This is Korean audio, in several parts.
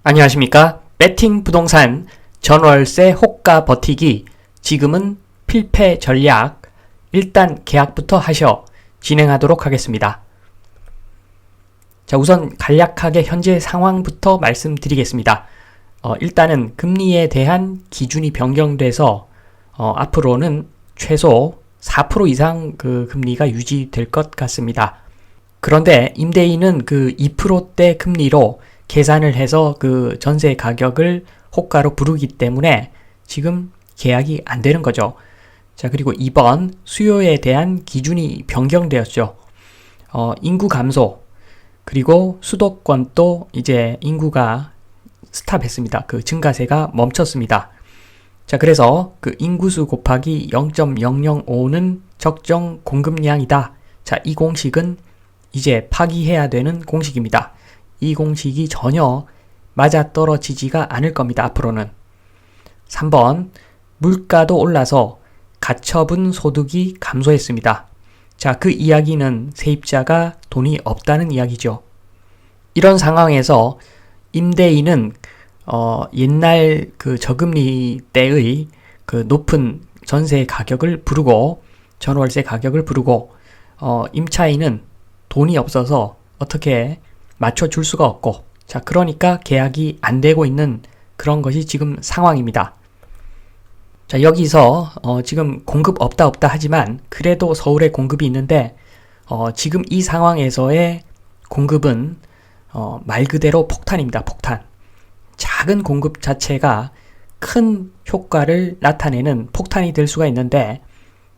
안녕하십니까? 배팅 부동산 전월세 호가 버티기 지금은 필패 전략 일단 계약부터 하셔 진행하도록 하겠습니다. 자, 우선 간략하게 현재 상황부터 말씀드리겠습니다. 일단은 금리에 대한 기준이 변경돼서 앞으로는 최소 4% 이상 그 금리가 유지될 것 같습니다. 그런데 임대인은 그 2%대 금리로 계산을 해서 그 전세 가격을 호가로 부르기 때문에 지금 계약이 안 되는 거죠. 자, 그리고 2번 수요에 대한 기준이 변경되었죠. 인구 감소 그리고 수도권도 이제 인구가 스탑했습니다. 그 증가세가 멈췄습니다. 자, 그래서 그 인구수 곱하기 0.005는 적정 공급량이다. 자, 이 공식은 이제 파기해야 되는 공식입니다. 이 공식이 전혀 맞아떨어지지가 않을 겁니다. 앞으로는. 3번 물가도 올라서 가처분 소득이 감소했습니다. 자, 그 이야기는 세입자가 돈이 없다는 이야기죠. 이런 상황에서 임대인은 옛날 그 저금리 때의 그 높은 전세 가격을 부르고 전월세 가격을 부르고 임차인은 돈이 없어서 어떻게 맞춰줄 수가 없고, 자, 그러니까 계약이 안 되고 있는 그런 것이 지금 상황입니다. 자, 여기서 지금 공급 없다 하지만 그래도 서울에 공급이 있는데 지금 이 상황에서의 공급은 말 그대로 폭탄입니다. 폭탄. 작은 공급 자체가 큰 효과를 나타내는 폭탄이 될 수가 있는데,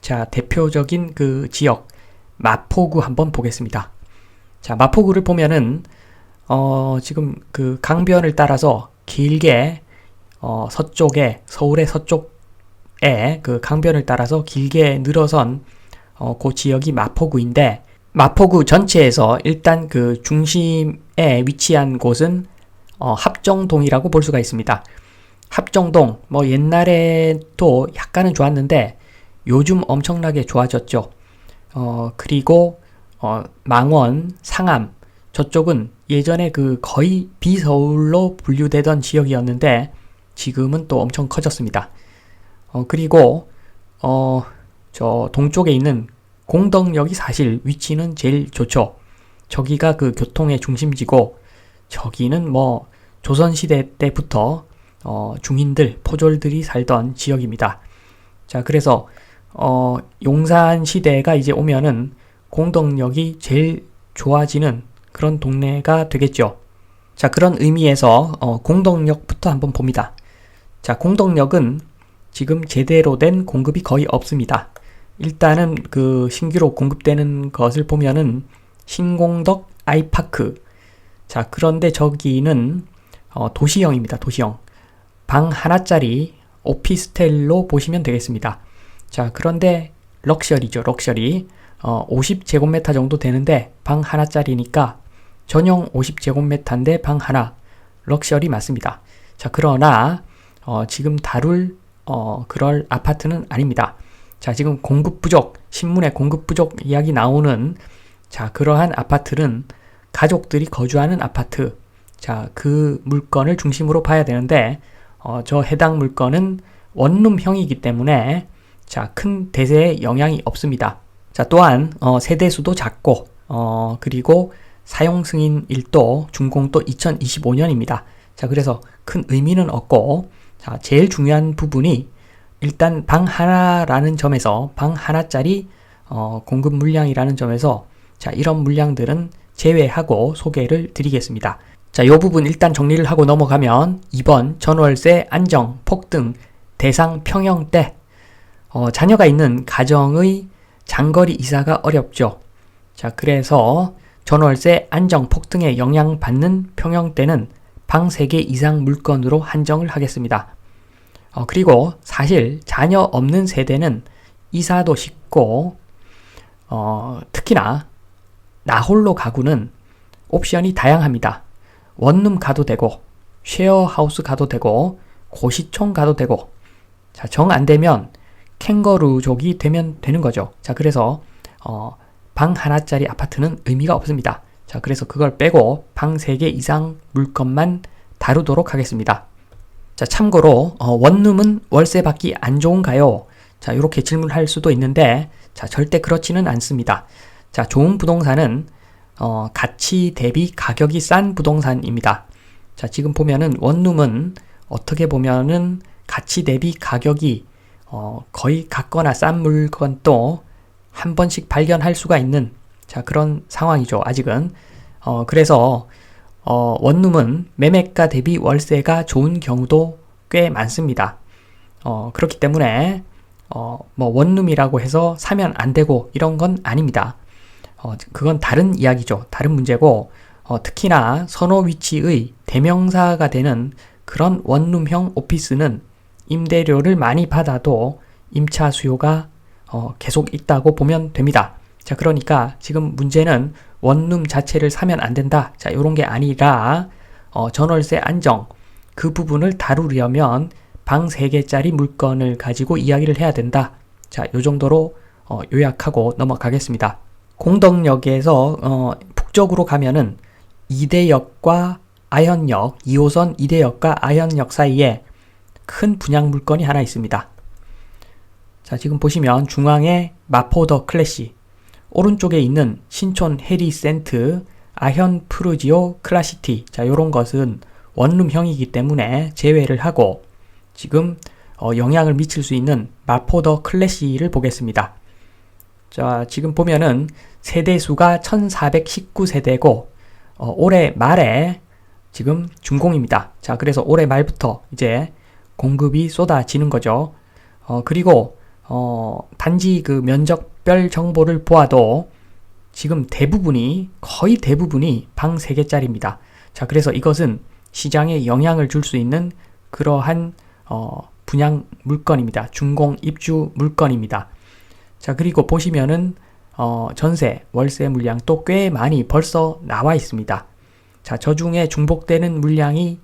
자, 대표적인 그 지역 마포구 한번 보겠습니다. 자, 마포구를 보면은 지금 그 강변을 따라서 길게 서쪽에 서울의 서쪽에 그 강변을 따라서 길게 늘어선 그 지역이 마포구인데, 마포구 전체에서 일단 그 중심에 위치한 곳은 합정동이라고 볼 수가 있습니다. 합정동 뭐 옛날에도 약간은 좋았는데 요즘 엄청나게 좋아졌죠. 그리고 망원, 상암 저쪽은 예전에 그 거의 비서울로 분류되던 지역이었는데 지금은 또 엄청 커졌습니다. 그리고 저 동쪽에 있는 공덕역이 사실 위치는 제일 좋죠. 저기가 그 교통의 중심지고 저기는 뭐 조선시대 때부터 중인들, 포졸들이 살던 지역입니다. 자, 그래서 용산 시대가 이제 오면은 공덕역이 제일 좋아지는 그런 동네가 되겠죠. 자, 그런 의미에서 공덕역부터 한번 봅니다. 자, 공덕역은 지금 제대로 된 공급이 거의 없습니다. 일단은 그 신규로 공급되는 것을 보면은 신공덕 아이파크. 자, 그런데 저기는 도시형입니다. 도시형. 방 하나짜리 오피스텔로 보시면 되겠습니다. 자, 그런데 럭셔리죠. 럭셔리. 50제곱미터 정도 되는데 방 하나짜리니까 전용 50제곱미터인데 방 하나. 럭셔리 맞습니다. 자, 그러나 지금 다룰 그럴 아파트는 아닙니다. 자, 지금 공급 부족, 신문에 공급 부족 이야기 나오는 자, 그러한 아파트는 가족들이 거주하는 아파트. 자, 그 물건을 중심으로 봐야 되는데 저 해당 물건은 원룸형이기 때문에 자, 큰 대세에 영향이 없습니다. 자, 또한 세대수도 작고 그리고 사용 승인일도 준공도 2025년입니다. 자, 그래서 큰 의미는 없고, 자, 제일 중요한 부분이 일단 방 하나라는 점에서 방 하나짜리 공급 물량이라는 점에서 자, 이런 물량들은 제외하고 소개를 드리겠습니다. 자, 이 부분 일단 정리를 하고 넘어가면 2번 전월세 안정 폭등 대상 평형대. 자녀가 있는 가정의 장거리 이사가 어렵죠. 자, 그래서 전월세 안정 폭등에 영향받는 평형대는 방 3개 이상 물건으로 한정을 하겠습니다. 그리고 사실 자녀 없는 세대는 이사도 쉽고 특히나 나홀로 가구는 옵션이 다양합니다. 원룸 가도 되고 쉐어하우스 가도 되고 고시촌 가도 되고, 자, 정 안 되면 캥거루족이 되면 되는 거죠. 자, 그래서 방 하나짜리 아파트는 의미가 없습니다. 자, 그래서 그걸 빼고 방 3개 이상 물건만 다루도록 하겠습니다. 자, 참고로 원룸은 월세 받기 안 좋은가요? 자, 이렇게 질문할 수도 있는데 자, 절대 그렇지는 않습니다. 자, 좋은 부동산은 가치 대비 가격이 싼 부동산입니다. 자, 지금 보면은 원룸은 어떻게 보면은 가치 대비 가격이 거의 같거나 싼 물건도 한 번씩 발견할 수가 있는 자, 그런 상황이죠. 아직은. 그래서 원룸은 매매가 대비 월세가 좋은 경우도 꽤 많습니다. 그렇기 때문에 뭐 원룸이라고 해서 사면 안 되고 이런 건 아닙니다. 그건 다른 이야기죠. 다른 문제고 특히나 선호 위치의 대명사가 되는 그런 원룸형 오피스는 임대료를 많이 받아도 임차 수요가 계속 있다고 보면 됩니다. 자, 그러니까 지금 문제는 원룸 자체를 사면 안 된다. 자, 요런 게 아니라 전월세 안정 그 부분을 다루려면 방 3개짜리 물건을 가지고 이야기를 해야 된다. 자, 요 정도로 요약하고 넘어가겠습니다. 공덕역에서 북쪽으로 가면은 이대역과 아현역, 2호선 이대역과 아현역 사이에 큰 분양 물건이 하나 있습니다. 자, 지금 보시면 중앙에 마포 더 클래시, 오른쪽에 있는 신촌 해리센트, 아현 푸르지오 클라시티. 자, 요런 것은 원룸형이기 때문에 제외를 하고 지금 영향을 미칠 수 있는 마포 더 클래시를 보겠습니다. 자, 지금 보면은 세대수가 1419세대고 올해 말에 지금 준공입니다. 자, 그래서 올해 말부터 이제 공급이 쏟아지는 거죠. 그리고 단지 그 면적별 정보를 보아도 지금 거의 대부분이 방 3개짜리입니다. 자, 그래서 이것은 시장에 영향을 줄 수 있는 그러한 분양 물건입니다. 준공 입주 물건입니다. 자, 그리고 보시면은 전세, 월세 물량도 꽤 많이 벌써 나와 있습니다. 자, 저 중에 중복되는 물량이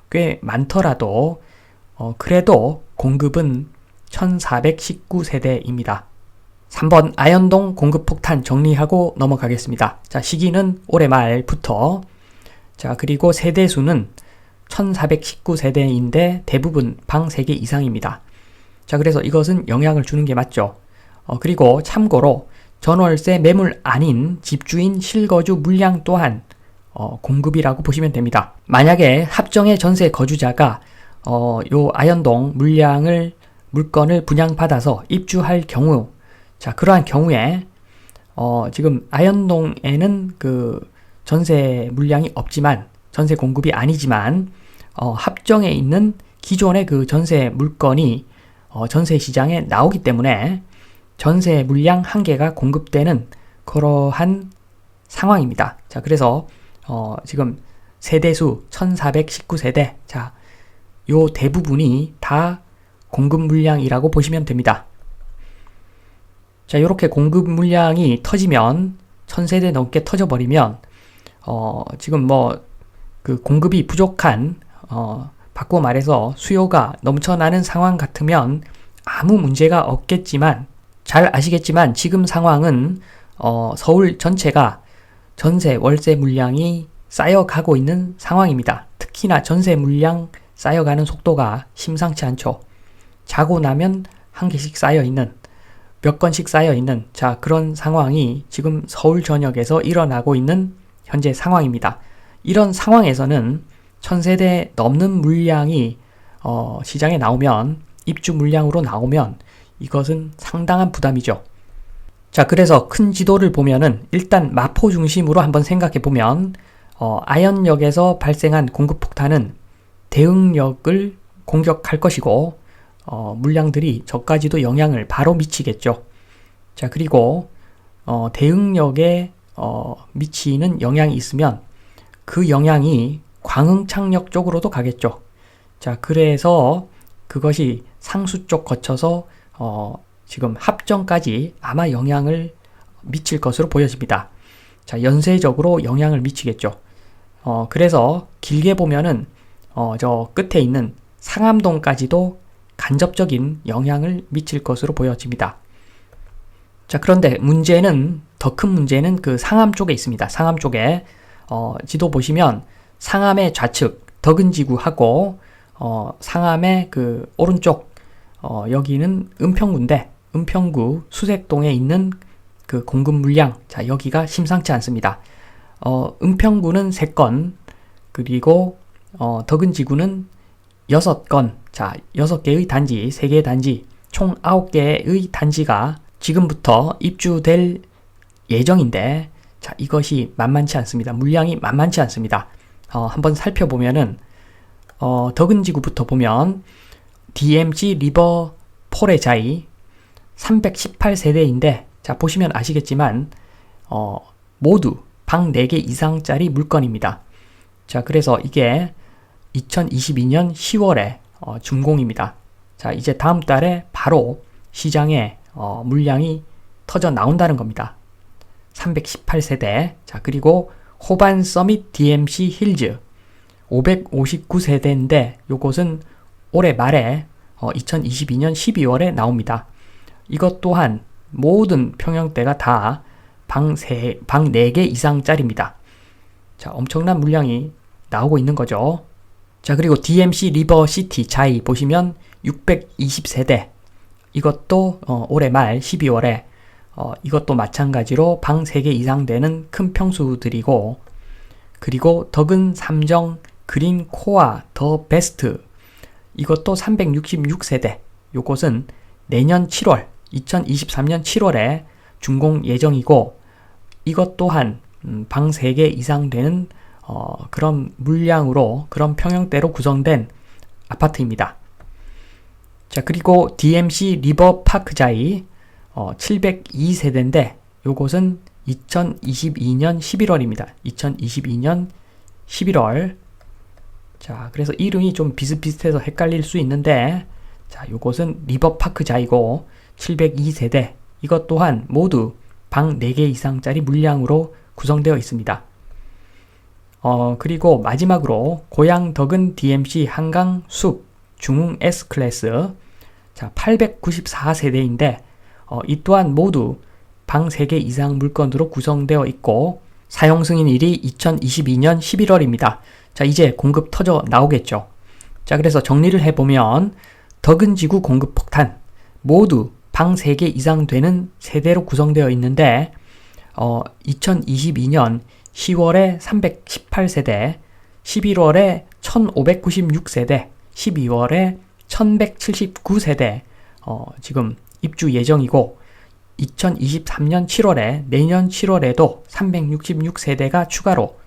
꽤 많더라도 그래도 공급은 1419세대입니다. 3번 아현동 공급 폭탄 정리하고 넘어가겠습니다. 자, 시기는 올해 말부터. 자, 그리고 세대수는 1419세대인데 대부분 방 3개 이상입니다. 자, 그래서 이것은 영향을 주는 게 맞죠. 그리고 참고로 전월세 매물 아닌 집주인 실거주 물량 또한 공급이라고 보시면 됩니다. 만약에 합정의 전세 거주자가 요 아현동 물건을 분양받아서 입주할 경우, 자, 그러한 경우에 지금 아현동에는 그 전세 물량이 없지만, 전세 공급이 아니지만 합정에 있는 기존의 그 전세 물건이 전세 시장에 나오기 때문에 전세 물량 한 개가 공급되는 그러한 상황입니다. 자, 그래서 지금 세대수 1419세대, 자, 요 대부분이 다 공급 물량이라고 보시면 됩니다. 자, 요렇게 공급 물량이 터지면 1000세대 넘게 터져버리면 지금 뭐 그 공급이 부족한 바꾸어 말해서 수요가 넘쳐나는 상황 같으면 아무 문제가 없겠지만 잘 아시겠지만 지금 상황은 서울 전체가 전세, 월세 물량이 쌓여가고 있는 상황입니다. 특히나 전세 물량 쌓여가는 속도가 심상치 않죠. 자고 나면 한 개씩 쌓여있는, 몇 건씩 쌓여있는, 자, 그런 상황이 지금 서울 전역에서 일어나고 있는 현재 상황입니다. 이런 상황에서는 1000세대 넘는 물량이 시장에 나오면, 입주 물량으로 나오면 이것은 상당한 부담이죠. 자, 그래서 큰 지도를 보면은 일단 마포 중심으로 한번 생각해 보면 아현역에서 발생한 공급폭탄은 대흥역을 공격할 것이고 물량들이 저까지도 영향을 바로 미치겠죠. 자, 그리고 대흥역에 미치는 영향이 있으면 그 영향이 광흥창역 쪽으로도 가겠죠. 자, 그래서 그것이 상수 쪽 거쳐서 지금 합정까지 아마 영향을 미칠 것으로 보여집니다. 자, 연쇄적으로 영향을 미치겠죠. 그래서 길게 보면은 저 끝에 있는 상암동까지도 간접적인 영향을 미칠 것으로 보여집니다. 자, 그런데 문제는, 더 큰 문제는 그 상암 쪽에 있습니다. 상암 쪽에 지도 보시면 상암의 좌측, 덕은지구하고 상암의 그 오른쪽 여기는 은평구인데 은평구 수색동에 있는 그 공급 물량, 자 여기가 심상치 않습니다. 은평구는 3건, 그리고 덕은지구는 6건, 자 6개의 단지, 3개의 단지, 총 9개의 단지가 지금부터 입주될 예정인데, 자 이것이 만만치 않습니다. 물량이 만만치 않습니다. 한번 살펴보면은 덕은지구부터 보면 DMC 리버 포레자이 318세대인데, 자 보시면 아시겠지만 모두 방 4개 이상짜리 물건입니다. 자 그래서 이게 2022년 10월에 준공입니다. 자 이제 다음 달에 바로 시장에 물량이 터져 나온다는 겁니다. 318세대. 자 그리고 호반 서밋 DMC 힐즈 559세대인데 요것은 올해 말에 2022년 12월에 나옵니다. 이것 또한 모든 평형대가 다 방 4개 이상짜리입니다. 자 엄청난 물량이 나오고 있는 거죠. 자 그리고 DMC 리버시티 자이 보시면 620세대, 이것도 올해 말 12월에 이것도 마찬가지로 방 3개 이상 되는 큰 평수들이고, 그리고 덕은 삼정 그린 코아 더 베스트, 이것도 366세대, 요것은 내년 7월 2023년 7월에 준공 예정이고, 이것 또한 방 3개 이상 되는 그런 물량으로, 그런 평형대로 구성된 아파트입니다. 자 그리고 DMC 리버 파크자이 702세대인데 요것은 2022년 11월입니다. 2022년 11월. 자 그래서 이름이 좀 비슷비슷해서 헷갈릴 수 있는데, 자 요것은 리버파크자이고 702세대, 이것 또한 모두 방 4개 이상짜리 물량으로 구성되어 있습니다. 그리고 마지막으로 고양 덕은 DMC 한강 숲 중흥 S클래스, 자 894세대인데 이 또한 모두 방 3개 이상 물건으로 구성되어 있고, 사용 승인일이 2022년 11월입니다. 자 이제 공급 터져 나오겠죠. 자 그래서 정리를 해보면 덕은지구 공급 폭탄 모두 방 3개 이상 되는 세대로 구성되어 있는데 2022년 10월에 318세대, 11월에 1596세대, 12월에 1179세대 지금 입주 예정이고, 2023년 7월에 내년 7월에도 366세대가 추가로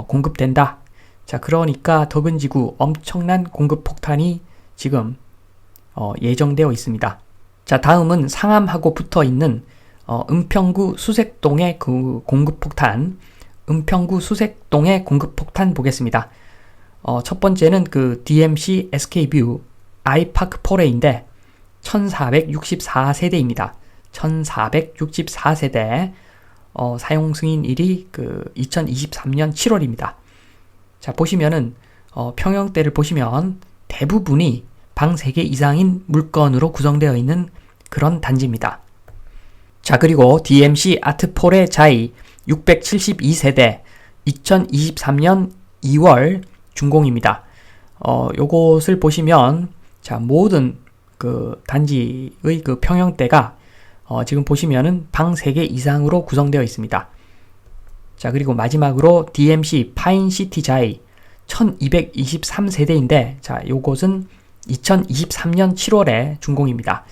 공급된다. 자 그러니까 덕은지구 엄청난 공급 폭탄이 지금 예정되어 있습니다. 자 다음은 상암하고 붙어 있는 은평구 수색동의 그 공급폭탄, 은평구 수색동의 공급폭탄 보겠습니다. 첫 번째는 그 DMC SK뷰 아이파크 포레인데 1464세대입니다. 1464세대, 사용 승인일이 그 2023년 7월입니다. 자 보시면은 평형대를 보시면 대부분이 방 3개 이상인 물건으로 구성되어 있는 그런 단지입니다. 자 그리고 DMC 아트폴의 자이 672세대 2023년 2월 준공입니다. 요것을 보시면 자 모든 그 단지의 그 평형대가 지금 보시면은 방 3개 이상으로 구성되어 있습니다. 자 그리고 마지막으로 DMC 파인시티 자이 1223세대인데 자 요것은 2023년 7월에 준공입니다.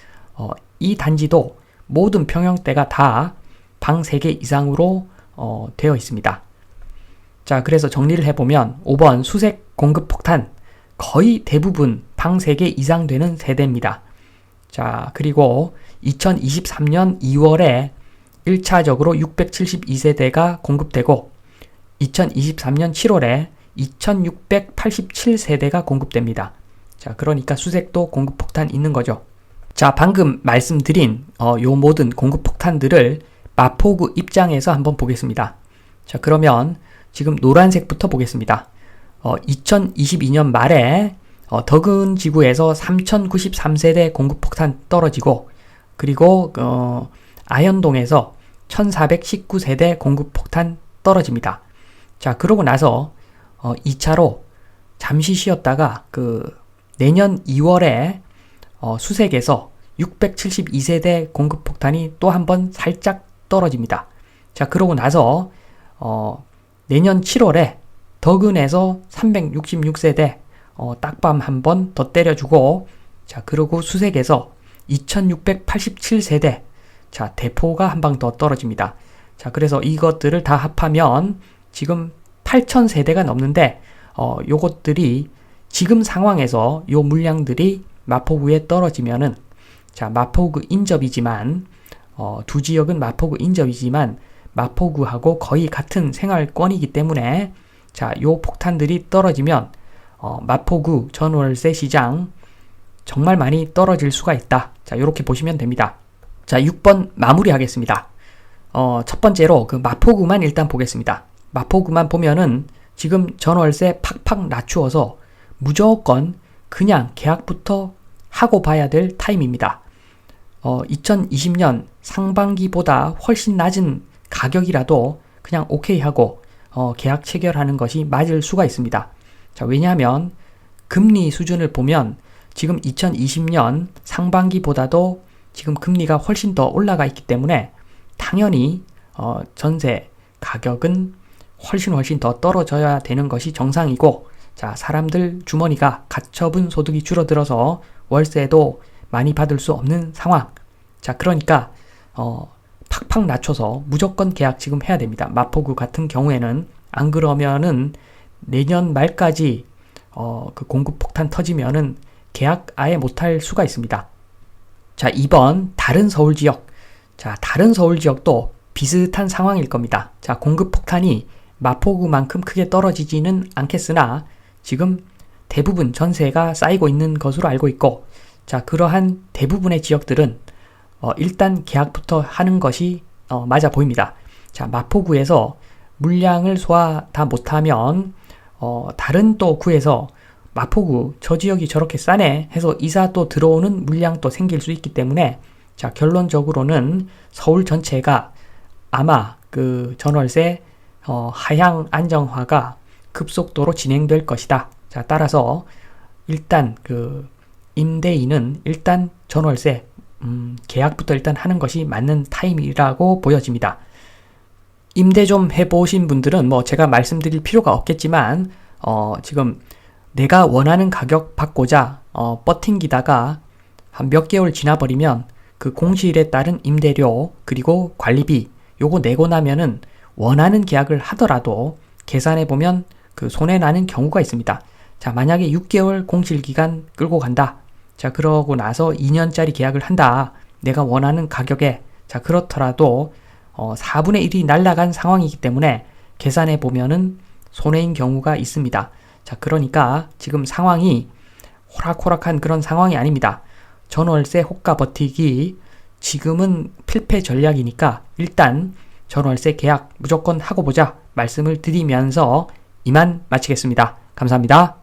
이 단지도 모든 평형대가 다 방 3개 이상으로 되어 있습니다. 자 그래서 정리를 해보면 5번 수색 공급 폭탄 거의 대부분 방 3개 이상 되는 세대입니다. 자 그리고 2023년 2월에 1차적으로 672세대가 공급되고 2023년 7월에 2687세대가 공급됩니다. 자 그러니까 수색도 공급폭탄 있는 거죠. 자 방금 말씀드린 요 모든 공급폭탄들을 마포구 입장에서 한번 보겠습니다. 자 그러면 지금 노란색부터 보겠습니다. 2022년 말에 덕은지구에서 3093세대 공급폭탄 떨어지고, 그리고 아현동에서 1419세대 공급폭탄 떨어집니다. 자 그러고 나서 2차로 잠시 쉬었다가 내년 2월에 수색에서 672세대 공급폭탄이 또 한 번 살짝 떨어집니다. 자, 그러고 나서 내년 7월에 덕은에서 366세대 딱밤 한 번 더 때려주고, 자, 그리고 수색에서 2687세대, 자, 대포가 한 방 더 떨어집니다. 자, 그래서 이것들을 다 합하면 지금 8000세대가 넘는데, 요것들이 지금 상황에서 요 물량들이 마포구에 떨어지면은, 자, 마포구 인접이지만, 두 지역은 마포구 인접이지만, 마포구하고 거의 같은 생활권이기 때문에, 자, 요 폭탄들이 떨어지면, 마포구 전월세 시장 정말 많이 떨어질 수가 있다. 자, 요렇게 보시면 됩니다. 자, 6번 마무리하겠습니다. 첫 번째로 마포구만 일단 보겠습니다. 마포구만 보면은 지금 전월세 팍팍 낮추어서 무조건 그냥 계약부터 하고 봐야 될 타임입니다. 2020년 상반기보다 훨씬 낮은 가격이라도 그냥 오케이 하고 계약 체결하는 것이 맞을 수가 있습니다. 자, 왜냐하면 금리 수준을 보면 지금 2020년 상반기보다도 지금 금리가 훨씬 더 올라가 있기 때문에 당연히 전세 가격은 훨씬 더 떨어져야 되는 것이 정상이고, 자, 사람들 주머니가 가처분 소득이 줄어들어서 월세도 많이 받을 수 없는 상황. 자, 그러니까 팍팍 낮춰서 무조건 계약 지금 해야 됩니다. 마포구 같은 경우에는 안 그러면은 내년 말까지 공급 폭탄 터지면은 계약 아예 못할 수가 있습니다. 자, 2번 다른 서울 지역. 자, 다른 서울 지역도 비슷한 상황일 겁니다. 자, 공급 폭탄이 마포구만큼 크게 떨어지지는 않겠으나 지금 대부분 전세가 쌓이고 있는 것으로 알고 있고, 자, 그러한 대부분의 지역들은 일단 계약부터 하는 것이 맞아 보입니다. 자, 마포구에서 물량을 소화 다 못하면 다른 또 구에서 마포구 저 지역이 저렇게 싸네 해서 이사 또 들어오는 물량도 생길 수 있기 때문에, 자, 결론적으로는 서울 전체가 아마 전월세 하향 안정화가 급속도로 진행될 것이다. 자, 따라서 일단 임대인은 일단 전월세 계약부터 일단 하는 것이 맞는 타임이라고 보여집니다. 임대 좀 해보신 분들은 제가 말씀드릴 필요가 없겠지만 지금 내가 원하는 가격 받고자 버팅기다가 한 몇 개월 지나버리면 그 공실에 따른 임대료 그리고 관리비 요거 내고 나면은 원하는 계약을 하더라도 계산해보면 손해나는 경우가 있습니다. 자, 만약에 6개월 공실기간 끌고 간다. 자, 그러고 나서 2년짜리 계약을 한다. 내가 원하는 가격에. 자, 그렇더라도 4분의 1이 날아간 상황이기 때문에 계산해보면은 손해인 경우가 있습니다. 자, 그러니까 지금 상황이 호락호락한 그런 상황이 아닙니다. 전월세 호가 버티기 지금은 필패 전략이니까 일단 전월세 계약 무조건 하고 보자 말씀을 드리면서 이만 마치겠습니다. 감사합니다.